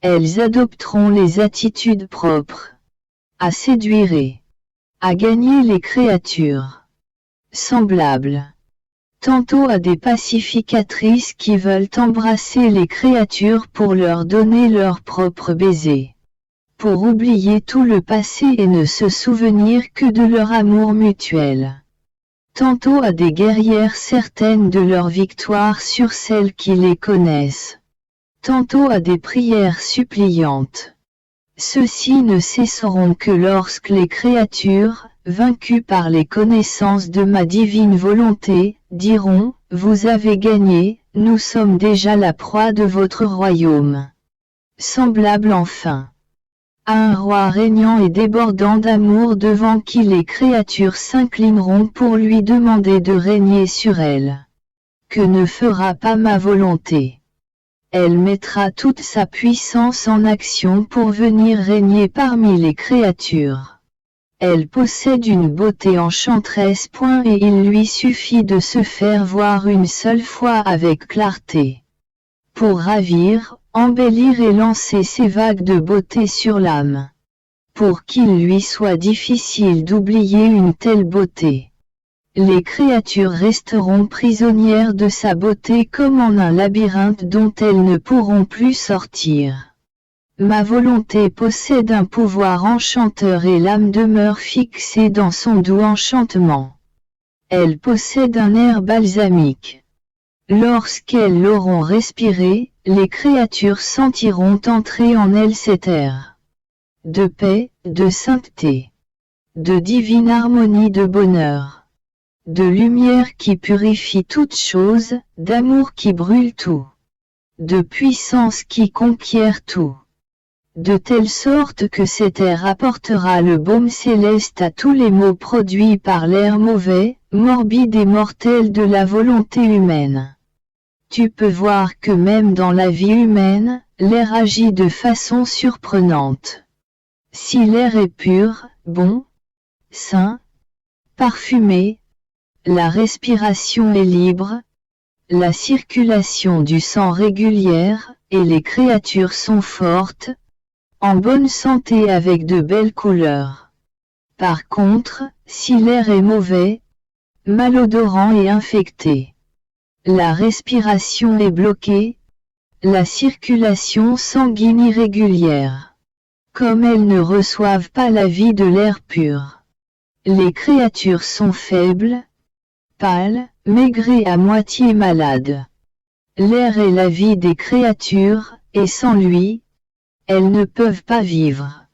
Speaker 1: Elles adopteront les attitudes propres à séduire et à gagner les créatures, semblables tantôt à des pacificatrices qui veulent embrasser les créatures pour leur donner leur propre baiser, pour oublier tout le passé et ne se souvenir que de leur amour mutuel. Tantôt à des guerrières certaines de leur victoire sur celles qui les connaissent. Tantôt à des prières suppliantes. Ceux-ci ne cesseront que lorsque les créatures, vaincues par les connaissances de ma divine volonté, diront, vous avez gagné, nous sommes déjà la proie de votre royaume. Semblable enfin à un roi régnant et débordant d'amour devant qui les créatures s'inclineront pour lui demander de régner sur elles. Que ne fera pas ma volonté? Elle mettra toute sa puissance en action pour venir régner parmi les créatures. Elle possède une beauté enchanteresse. Et il lui suffit de se faire voir une seule fois avec clarté, pour ravir, embellir et lancer ses vagues de beauté sur l'âme, pour qu'il lui soit difficile d'oublier une telle beauté. Les créatures resteront prisonnières de sa beauté comme en un labyrinthe dont elles ne pourront plus sortir. Ma volonté possède un pouvoir enchanteur et l'âme demeure fixée dans son doux enchantement. Elles possèdent un air balsamique. Lorsqu'elles l'auront respiré, les créatures sentiront entrer en elles cet air de paix, de sainteté, de divine harmonie, de bonheur, de lumière qui purifie toutes choses, d'amour qui brûle tout, de puissance qui conquiert tout. De telle sorte que cet air apportera le baume céleste à tous les maux produits par l'air mauvais, morbide et mortel de la volonté humaine. Tu peux voir que même dans la vie humaine, l'air agit de façon surprenante. Si l'air est pur, bon, sain, parfumé, la respiration est libre, la circulation du sang régulière, et les créatures sont fortes, en bonne santé avec de belles couleurs. Par contre, si l'air est mauvais, malodorant et infecté, la respiration est bloquée, la circulation sanguine irrégulière. Comme elles ne reçoivent pas la vie de l'air pur, les créatures sont faibles, pâles, maigres et à moitié malades. L'air est la vie des créatures, et sans lui, elles ne peuvent pas vivre.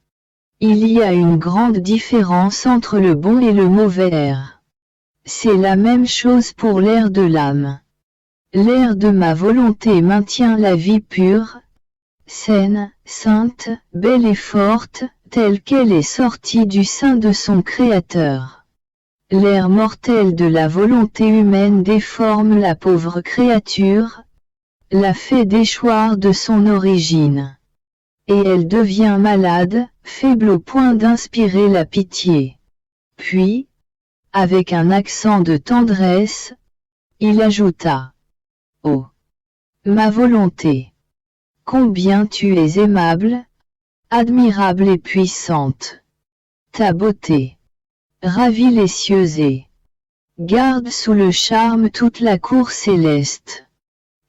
Speaker 1: Il y a une grande différence entre le bon et le mauvais air. C'est la même chose pour l'air de l'âme. L'air de ma volonté maintient la vie pure, saine, sainte, belle et forte, telle qu'elle est sortie du sein de son Créateur. L'air mortel de la volonté humaine déforme la pauvre créature, la fait déchoir de son origine. Et elle devient malade, faible au point d'inspirer la pitié. Puis, avec un accent de tendresse, il ajouta : « Oh, ma volonté ! Combien tu es aimable, admirable et puissante. Ta beauté ravit les cieux et garde sous le charme toute la cour céleste,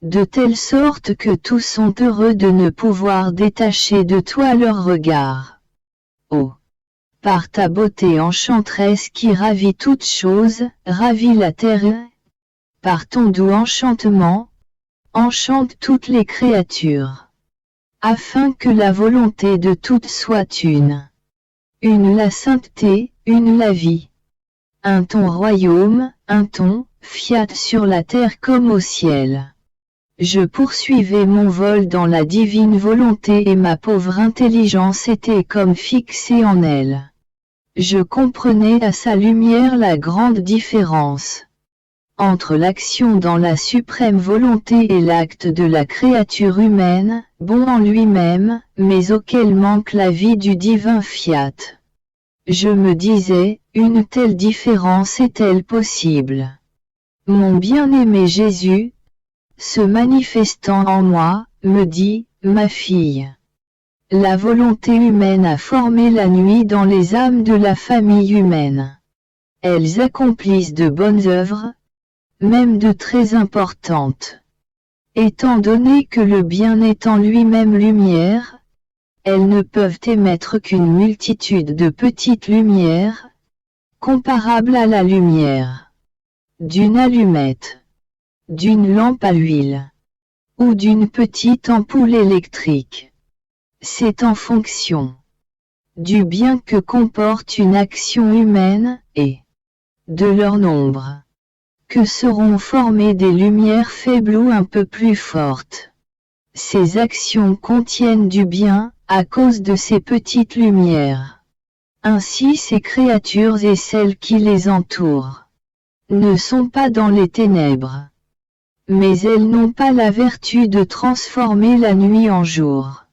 Speaker 1: de telle sorte que tous sont heureux de ne pouvoir détacher de toi leur regard. Oh, par ta beauté enchanteresse qui ravit toutes choses, ravit la terre, par ton doux enchantement, enchante toutes les créatures. Afin que la volonté de toutes soit une la sainteté, une la vie. Un ton royaume, un ton, fiat sur la terre comme au ciel. Je poursuivais mon vol dans la divine volonté et ma pauvre intelligence était comme fixée en elle. Je comprenais à sa lumière la grande différence entre l'action dans la suprême volonté et l'acte de la créature humaine, bon en lui-même, mais auquel manque la vie du divin fiat. Je me disais, une telle différence est-elle possible? Mon bien-aimé Jésus, se manifestant en moi, me dit, ma fille. La volonté humaine a formé la nuit dans les âmes de la famille humaine. Elles accomplissent de bonnes œuvres, même de très importantes. Étant donné que le bien est en lui-même lumière, elles ne peuvent émettre qu'une multitude de petites lumières, comparables à la lumière d'une allumette, d'une lampe à huile, ou d'une petite ampoule électrique. C'est en fonction du bien que comporte une action humaine, et de leur nombre, que seront formées des lumières faibles ou un peu plus fortes. Ces actions contiennent du bien, à cause de ces petites lumières. Ainsi ces créatures et celles qui les entourent ne sont pas dans les ténèbres. Mais elles n'ont pas la vertu de transformer la nuit en jour.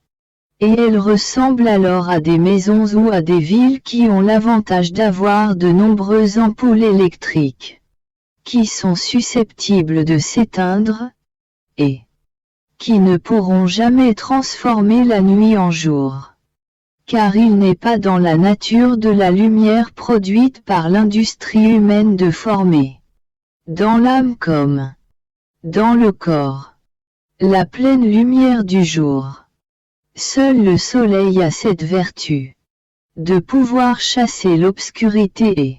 Speaker 1: Et elles ressemblent alors à des maisons ou à des villes qui ont l'avantage d'avoir de nombreuses ampoules électriques, qui sont susceptibles de s'éteindre, et qui ne pourront jamais transformer la nuit en jour. Car il n'est pas dans la nature de la lumière produite par l'industrie humaine de former, dans l'âme comme dans le corps, la pleine lumière du jour. Seul le soleil a cette vertu de pouvoir chasser l'obscurité et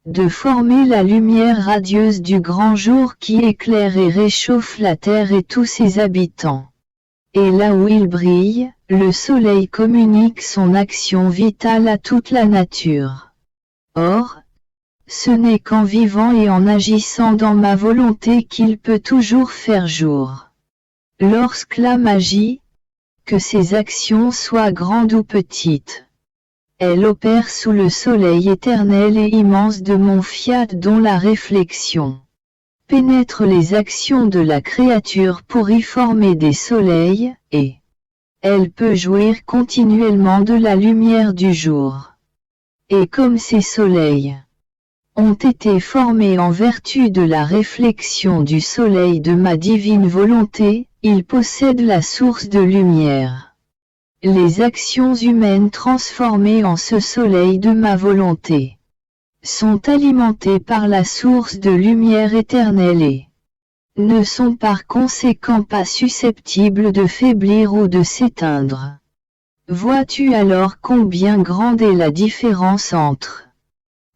Speaker 1: de former la lumière radieuse du grand jour qui éclaire et réchauffe la terre et tous ses habitants. Et là où il brille, le soleil communique son action vitale à toute la nature. Or, ce n'est qu'en vivant et en agissant dans ma volonté qu'il peut toujours faire jour. Lorsque l'âme agit, que ses actions soient grandes ou petites, elle opère sous le soleil éternel et immense de mon fiat dont la réflexion pénètre les actions de la créature pour y former des soleils, et elle peut jouir continuellement de la lumière du jour. Et comme ces soleils ont été formés en vertu de la réflexion du soleil de ma divine volonté, ils possèdent la source de lumière. Les actions humaines transformées en ce soleil de ma volonté sont alimentées par la source de lumière éternelle et ne sont par conséquent pas susceptibles de faiblir ou de s'éteindre. Vois-tu alors combien grande est la différence entre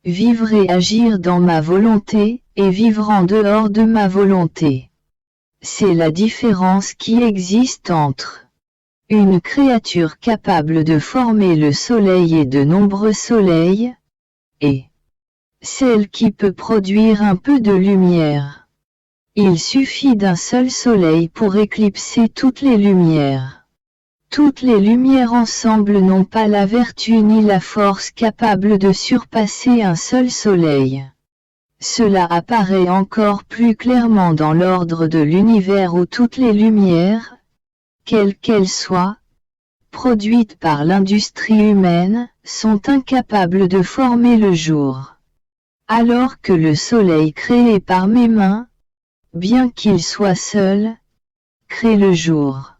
Speaker 1: vivre et agir dans ma volonté, et vivre en dehors de ma volonté? C'est la différence qui existe entre une créature capable de former le soleil et de nombreux soleils, et celle qui peut produire un peu de lumière. Il suffit d'un seul soleil pour éclipser toutes les lumières. Toutes les lumières ensemble n'ont pas la vertu ni la force capable de surpasser un seul soleil. Cela apparaît encore plus clairement dans l'ordre de l'univers où toutes les lumières, quelles qu'elles soient, produites par l'industrie humaine, sont incapables de former le jour. Alors que le soleil créé par mes mains, bien qu'il soit seul, crée le jour.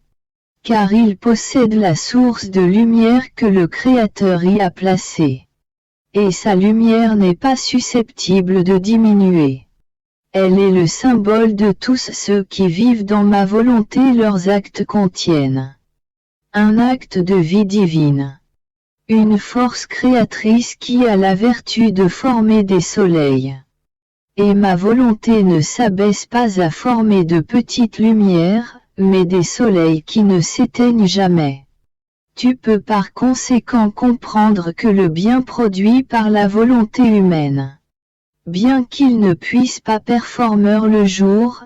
Speaker 1: Car il possède la source de lumière que le Créateur y a placée. Et sa lumière n'est pas susceptible de diminuer. Elle est le symbole de tous ceux qui vivent dans ma volonté. Leurs actes contiennent un acte de vie divine. Une force créatrice qui a la vertu de former des soleils. Et ma volonté ne s'abaisse pas à former de petites lumières, mais des soleils qui ne s'éteignent jamais. Tu peux par conséquent comprendre que le bien produit par la volonté humaine, bien qu'il ne puisse pas performer le jour,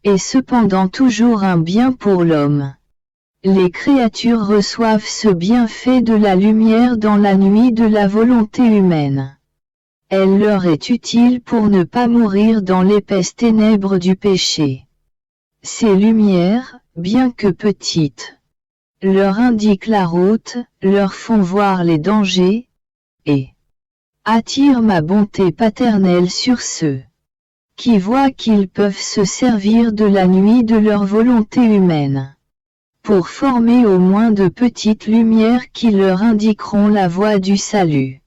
Speaker 1: est cependant toujours un bien pour l'homme. Les créatures reçoivent ce bienfait de la lumière dans la nuit de la volonté humaine. Elle leur est utile pour ne pas mourir dans l'épaisse ténèbre du péché. Ces lumières, bien que petites, leur indiquent la route, leur font voir les dangers, et attirent ma bonté paternelle sur ceux qui voient qu'ils peuvent se servir de la nuit de leur volonté humaine pour former au moins de petites lumières qui leur indiqueront la voie du salut.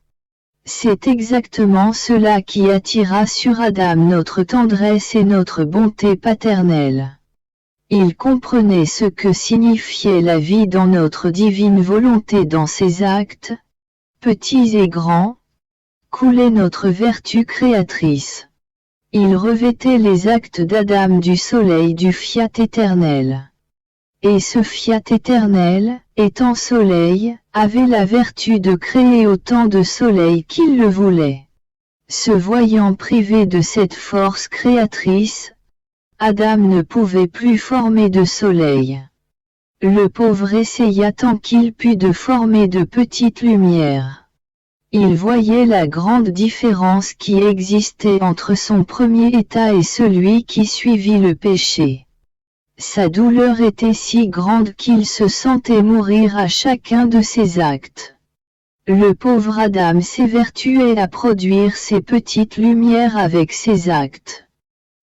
Speaker 1: C'est exactement cela qui attira sur Adam notre tendresse et notre bonté paternelle. Il comprenait ce que signifiait la vie dans notre divine volonté dans ses actes, petits et grands, coulait notre vertu créatrice. Il revêtait les actes d'Adam du soleil du fiat éternel. Et ce fiat éternel, étant soleil, avait la vertu de créer autant de soleil qu'il le voulait. Se voyant privé de cette force créatrice, Adam ne pouvait plus former de soleil. Le pauvre essaya tant qu'il put de former de petites lumières. Il voyait la grande différence qui existait entre son premier état et celui qui suivit le péché. Sa douleur était si grande qu'il se sentait mourir à chacun de ses actes. Le pauvre Adam s'évertuait à produire ces petites lumières avec ses actes.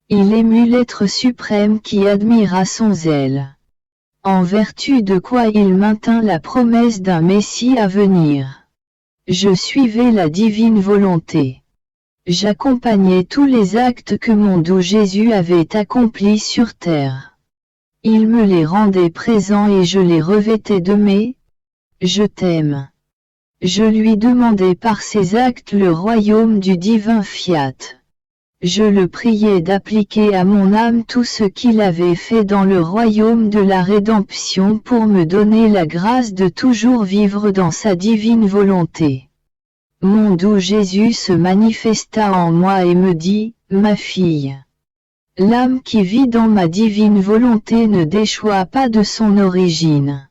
Speaker 1: Il émut l'être suprême qui admira son zèle. En vertu de quoi il maintint la promesse d'un Messie à venir. Je suivais la divine volonté. J'accompagnais tous les actes que mon doux Jésus avait accomplis sur terre. Il me les rendait présents et je les revêtais de mes « Je t'aime ». Je lui demandai par ses actes le royaume du divin fiat. Je le priais d'appliquer à mon âme tout ce qu'il avait fait dans le royaume de la rédemption pour me donner la grâce de toujours vivre dans sa divine volonté. Mon doux Jésus se manifesta en moi et me dit, « Ma fille, l'âme qui vit dans ma divine volonté ne déchoit pas de son origine.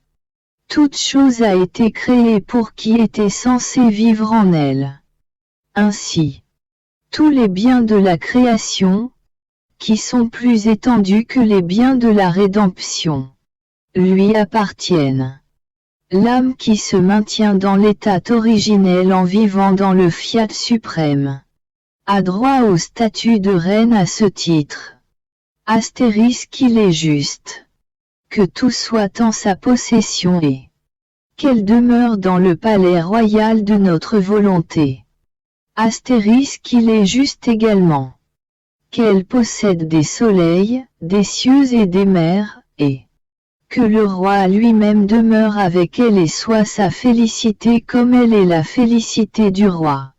Speaker 1: Toute chose a été créée pour qui était censé vivre en elle. Ainsi, tous les biens de la création, qui sont plus étendus que les biens de la rédemption, lui appartiennent. L'âme qui se maintient dans l'état originel en vivant dans le fiat suprême a droit au statut de reine à ce titre. Qu'il est juste. Que tout soit en sa possession et qu'elle demeure dans le palais royal de notre volonté. Qu'il est juste également. Qu'elle possède des soleils, des cieux et des mers, et que le roi lui-même demeure avec elle et soit sa félicité comme elle est la félicité du roi.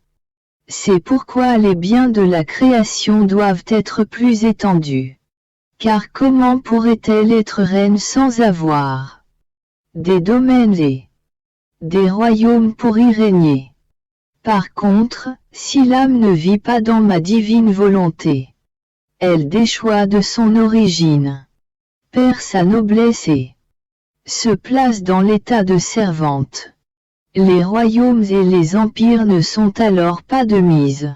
Speaker 1: C'est pourquoi les biens de la création doivent être plus étendus. Car comment pourrait-elle être reine sans avoir des domaines et des royaumes pour y régner? Par contre, si l'âme ne vit pas dans ma divine volonté, elle déchoit de son origine, perd sa noblesse et se place dans l'état de servante. Les royaumes et les empires ne sont alors pas de mise.